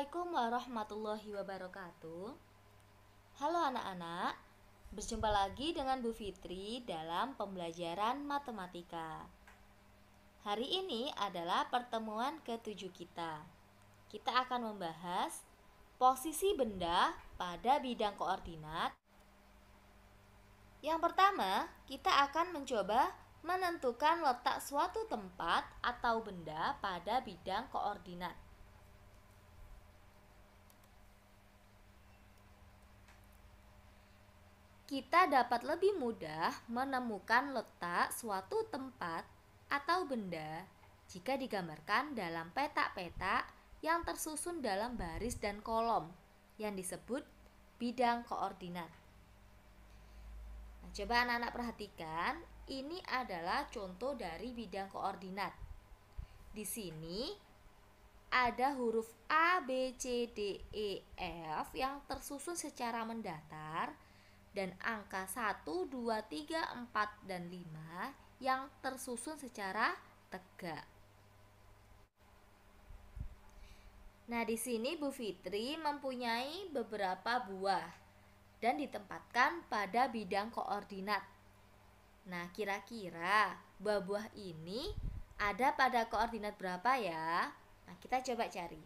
Assalamualaikum warahmatullahi wabarakatuh. Halo anak-anak, berjumpa lagi dengan Bu Fitri dalam pembelajaran matematika. Hari ini adalah pertemuan ke-7 kita. Kita akan membahas posisi benda pada bidang koordinat. Yang pertama, kita akan mencoba menentukan letak suatu tempat atau benda pada bidang koordinat. Kita dapat lebih mudah menemukan letak suatu tempat atau benda jika digambarkan dalam petak-petak yang tersusun dalam baris dan kolom yang disebut bidang koordinat. Nah, coba anak-anak perhatikan, ini adalah contoh dari bidang koordinat. Di sini ada huruf A, B, C, D, E, F yang tersusun secara mendatar dan angka 1, 2, 3, 4, dan 5 yang tersusun secara tegak. Nah, di sini Bu Fitri mempunyai beberapa buah dan ditempatkan pada bidang koordinat. Nah, kira-kira buah-buah ini ada pada koordinat berapa ya? Nah, kita coba cari.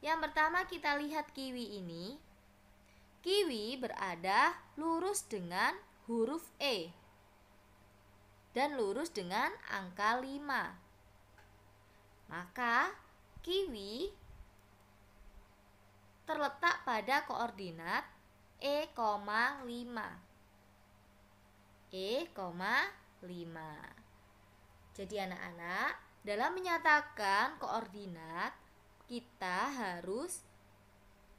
Yang pertama kita lihat kiwi ini. Kiwi berada lurus dengan huruf E dan lurus dengan angka 5. Maka kiwi terletak pada koordinat E, 5. E, 5. Jadi anak-anak, dalam menyatakan koordinat kita harus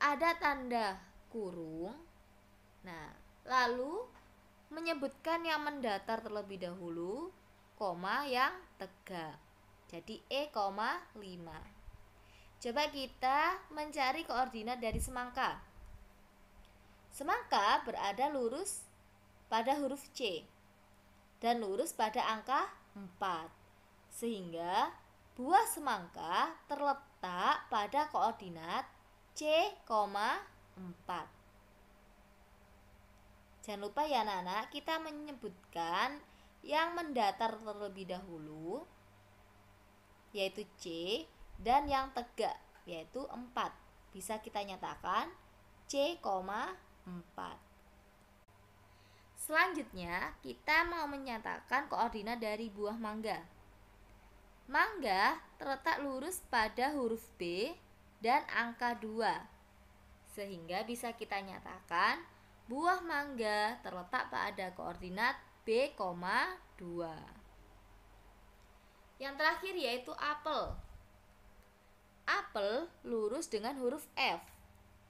ada tanda kurung. Nah, lalu menyebutkan yang mendatar terlebih dahulu, koma yang tegak. Jadi E, 5. Coba kita mencari koordinat dari semangka. Semangka berada lurus pada huruf C dan lurus pada angka 4. Sehingga buah semangka terletak pada koordinat C, 4. Jangan lupa ya anak-anak, kita menyebutkan yang mendatar terlebih dahulu yaitu C dan yang tegak yaitu 4. Bisa kita nyatakan C, 4. Selanjutnya kita mau menyatakan koordinat dari buah mangga. Mangga terletak lurus pada huruf B dan angka 2. Sehingga bisa kita nyatakan buah mangga terletak pada koordinat B, 2. Yang terakhir yaitu apel. Apel lurus dengan huruf F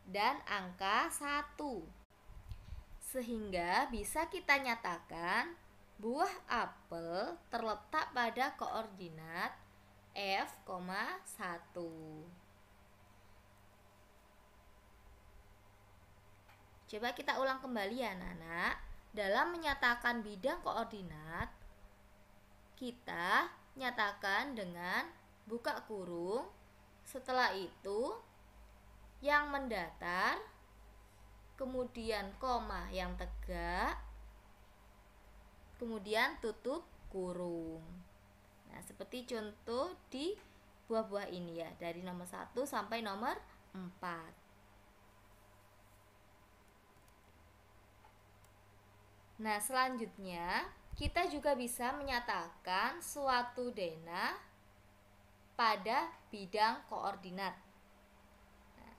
dan angka 1. Sehingga bisa kita nyatakan buah apel terletak pada koordinat F, 1. Coba kita ulang kembali ya anak-anak. Dalam menyatakan bidang koordinat, kita nyatakan dengan buka kurung. Setelah itu yang mendatar, kemudian koma yang tegak, kemudian tutup kurung. Nah, seperti contoh di buah-buah ini ya, dari nomor 1 sampai nomor 4. Nah, selanjutnya kita juga bisa menyatakan suatu denah pada bidang koordinat. Nah,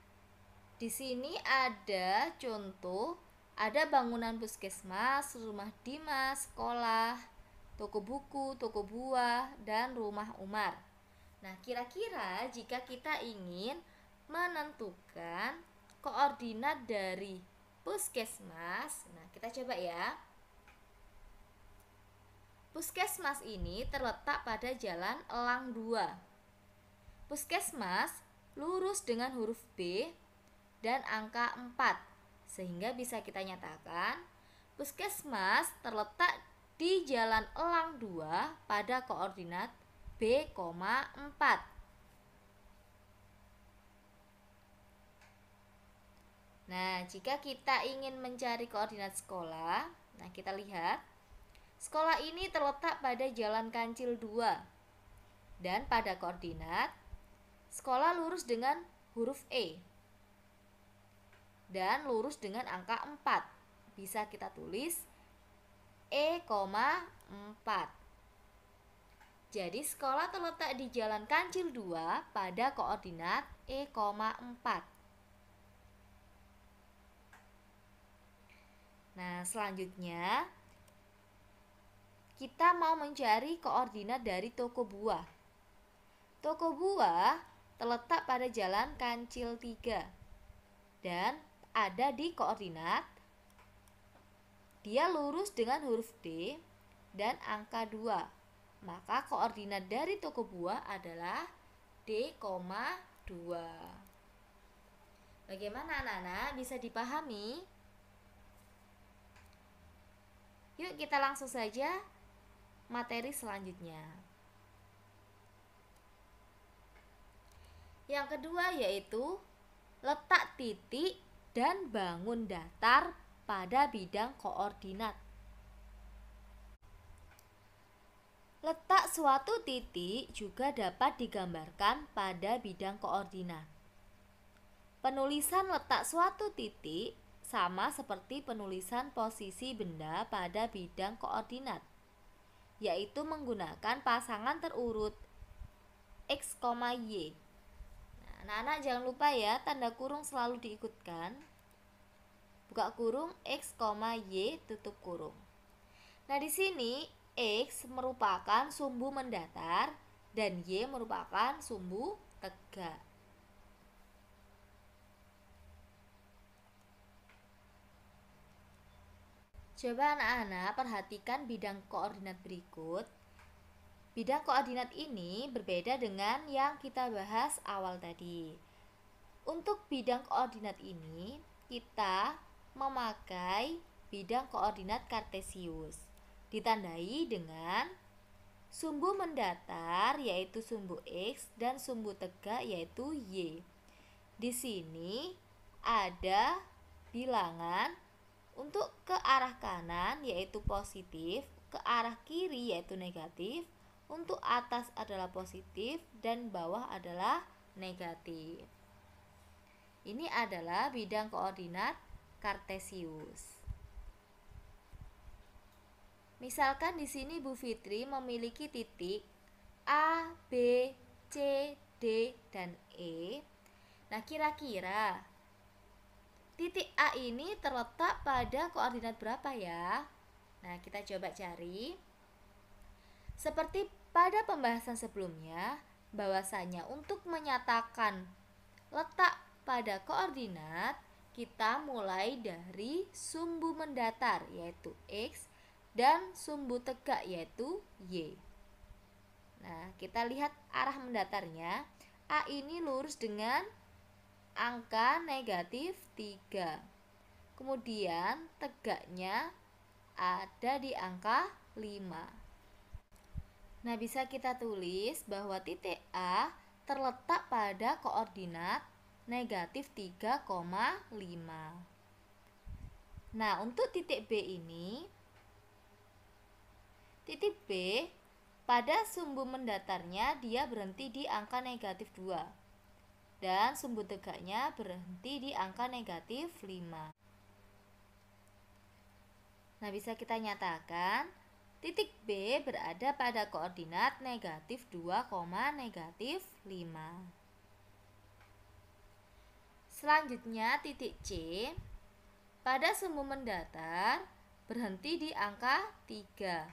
di sini ada contoh, ada bangunan puskesmas, rumah dinas, sekolah, toko buku, toko buah, dan rumah Umar. Nah, kira-kira jika kita ingin menentukan koordinat dari puskesmas, nah kita coba ya. Puskesmas ini terletak pada Jalan Elang 2. Puskesmas lurus dengan huruf B dan angka 4. Sehingga bisa kita nyatakan puskesmas terletak di Jalan Elang 2 pada koordinat B, 4. Nah, jika kita ingin mencari koordinat sekolah, nah kita lihat sekolah ini terletak pada Jalan Kancil 2 dan pada koordinat sekolah lurus dengan huruf E dan lurus dengan angka 4. Bisa kita tulis E, 4. Jadi sekolah terletak di Jalan Kancil 2 pada koordinat E, 4. Nah, selanjutnya kita mau mencari koordinat dari toko buah. Toko buah terletak pada Jalan Kancil 3 dan ada di koordinat dia lurus dengan huruf D dan angka 2. Maka koordinat dari toko buah adalah D, 2. Bagaimana anak-anak? Bisa dipahami? Yuk kita langsung saja materi selanjutnya. Yang kedua yaitu letak titik dan bangun datar pada bidang koordinat. Letak suatu titik juga dapat digambarkan pada bidang koordinat. Penulisan letak suatu titik sama seperti penulisan posisi benda pada bidang koordinat, yaitu menggunakan pasangan terurut X, Y. Nah, anak-anak jangan lupa ya, tanda kurung selalu diikutkan. Buka kurung X, Y, tutup kurung. Nah, di sini X merupakan sumbu mendatar dan Y merupakan sumbu tegak. Coba anak-anak perhatikan bidang koordinat berikut. Bidang koordinat ini berbeda dengan yang kita bahas awal tadi. Untuk bidang koordinat ini, kita memakai bidang koordinat kartesius. Ditandai dengan sumbu mendatar yaitu sumbu X dan sumbu tegak yaitu Y. Di sini ada bilangan untuk ke arah kanan yaitu positif, ke arah kiri yaitu negatif, untuk atas adalah positif dan bawah adalah negatif. Ini adalah bidang koordinat kartesius. Misalkan di sini Bu Fitri memiliki titik A, B, C, D, dan E. Nah, kira-kira titik A ini terletak pada koordinat berapa ya? Nah, kita coba cari. Seperti pada pembahasan sebelumnya, bahwasanya untuk menyatakan letak pada koordinat, kita mulai dari sumbu mendatar yaitu X dan sumbu tegak yaitu Y. Nah, kita lihat arah mendatarnya. A ini lurus dengan angka negatif 3. Kemudian tegaknya ada di angka 5. Nah, bisa kita tulis bahwa titik A terletak pada koordinat negatif 3,5. Nah, untuk titik B ini, titik B pada sumbu mendatarnya dia berhenti di angka negatif 2. Dan sumbu tegaknya berhenti di angka negatif 5. Nah, bisa kita nyatakan titik B berada pada koordinat negatif 2, negatif 5. Selanjutnya titik C pada sumbu mendatar berhenti di angka 3.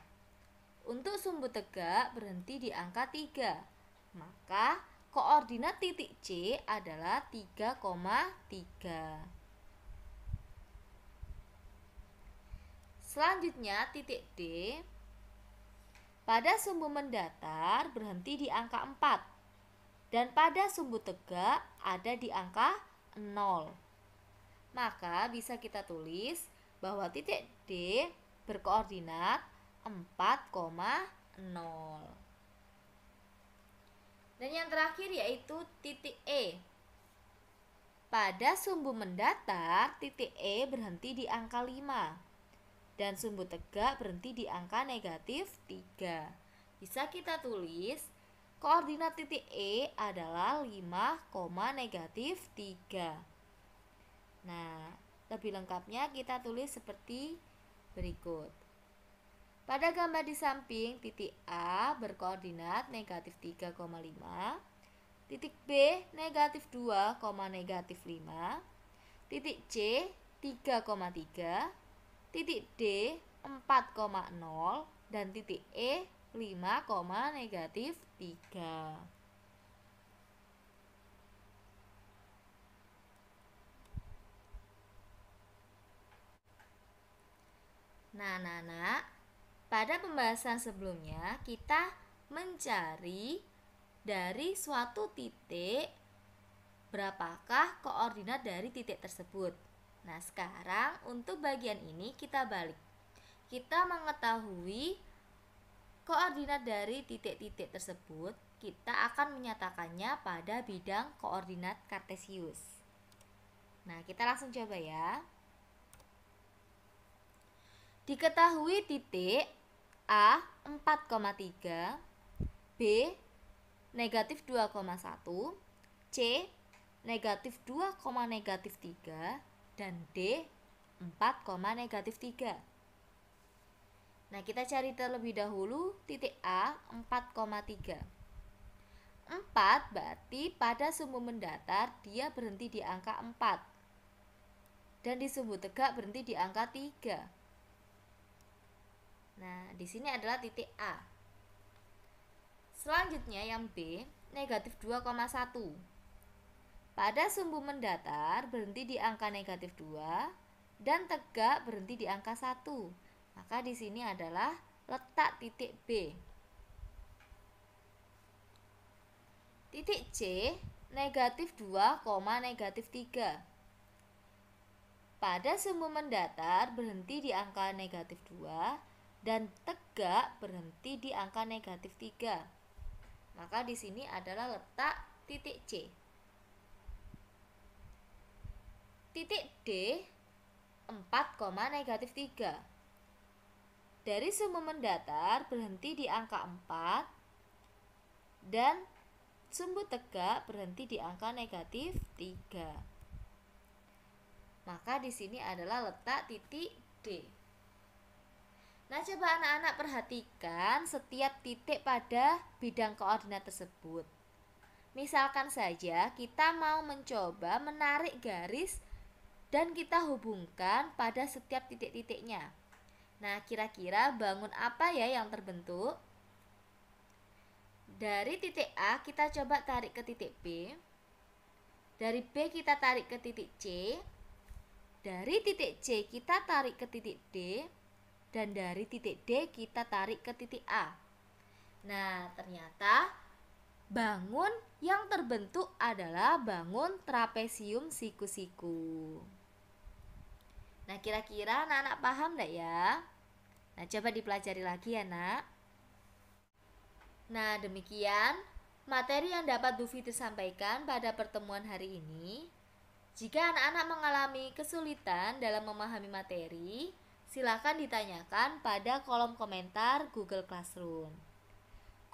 Untuk sumbu tegak berhenti di angka 3. Maka koordinat titik C adalah 3,3. Selanjutnya titik D pada sumbu mendatar berhenti di angka 4 dan pada sumbu tegak ada di angka 0. Maka bisa kita tulis bahwa titik D berkoordinat 4,0. Dan yang terakhir yaitu titik E Pada sumbu mendatar, titik E berhenti di angka 5 dan sumbu tegak berhenti di angka negatif 3. Bisa kita tulis, koordinat titik E adalah 5, negatif 3. Nah, lebih lengkapnya kita tulis seperti berikut. Pada gambar di samping, titik A berkoordinat negatif 3,5, titik B negatif 2, negatif 5, titik C 3,3, titik D 4,0, dan titik E 5, negatif 3. Nah, pada pembahasan sebelumnya kita mencari dari suatu titik berapakah koordinat dari titik tersebut. Nah, sekarang untuk bagian ini kita balik. Kita mengetahui koordinat dari titik-titik tersebut, kita akan menyatakannya pada bidang koordinat kartesius. Nah, kita langsung coba ya. Diketahui titik A 4,3, B negatif 2,1, C negatif 2, negatif 3, dan D 4, negatif 3. Nah, kita cari terlebih dahulu titik A 4,3. 4 berarti pada sumbu mendatar dia berhenti di angka 4 dan di sumbu tegak berhenti di angka 3. Nah, di sini adalah titik A. Selanjutnya yang B, negatif 2,1. Pada sumbu mendatar berhenti di angka negatif 2 dan tegak berhenti di angka 1. Maka di sini adalah letak titik B. Titik C, negatif 2, negatif 3. Pada sumbu mendatar berhenti di angka negatif 2 dan tegak berhenti di angka negatif 3. Maka di sini adalah letak titik C. Titik D 4, negatif 3. Dari sumbu mendatar berhenti di angka 4 dan sumbu tegak berhenti di angka negatif 3. Maka di sini adalah letak titik D. Nah, coba anak-anak perhatikan setiap titik pada bidang koordinat tersebut. Misalkan saja kita mau mencoba menarik garis dan kita hubungkan pada setiap titik-titiknya. Nah, kira-kira bangun apa ya yang terbentuk? Dari titik A kita coba tarik ke titik B. Dari B kita tarik ke titik C. Dari titik C kita tarik ke titik D. Dan dari titik D kita tarik ke titik A. Nah, ternyata bangun yang terbentuk adalah bangun trapesium siku-siku. Nah, kira-kira anak-anak paham enggak ya? Nah, coba dipelajari lagi ya, nak. Nah, demikian materi yang dapat Bu Fitri sampaikan pada pertemuan hari ini. Jika anak-anak mengalami kesulitan dalam memahami materi, silakan ditanyakan pada kolom komentar Google Classroom.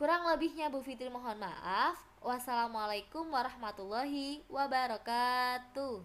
Kurang lebihnya Bu Fitri mohon maaf. Wassalamualaikum warahmatullahi wabarakatuh.